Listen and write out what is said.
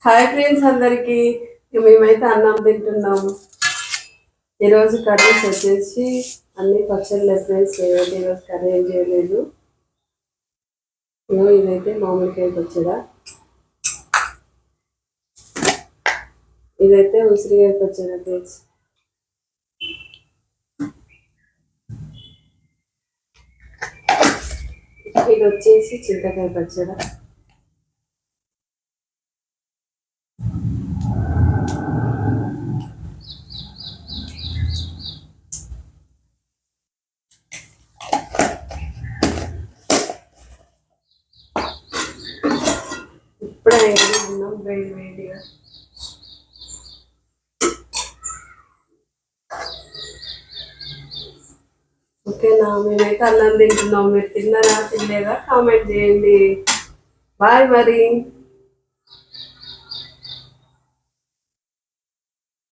Hi friends అందరికి. మేమైతే అన్నం తింటున్నాము. ఈరోజు కర్రీస్ వచ్చేసి అన్ని పచ్చళ్ళు ఫ్రెండ్స్. ఈరోజు కర్రీ ఏం చేయలేదు. ఇదైతే మామిడికాయ పచ్చడా, ఇదైతే ఉసిరికాయ పచ్చడా ఫ్రెండ్స్. ఇది వచ్చేసి చింతకాయ పచ్చడా. ఇప్పుడే అన్నం వేడి వేడిగా. ఓకేనా, మేమైతే అన్నం తింటున్నాం. మీరు తిన్నారా తినలేదా కామెంట్ చేయండి. బాయ్ మరి.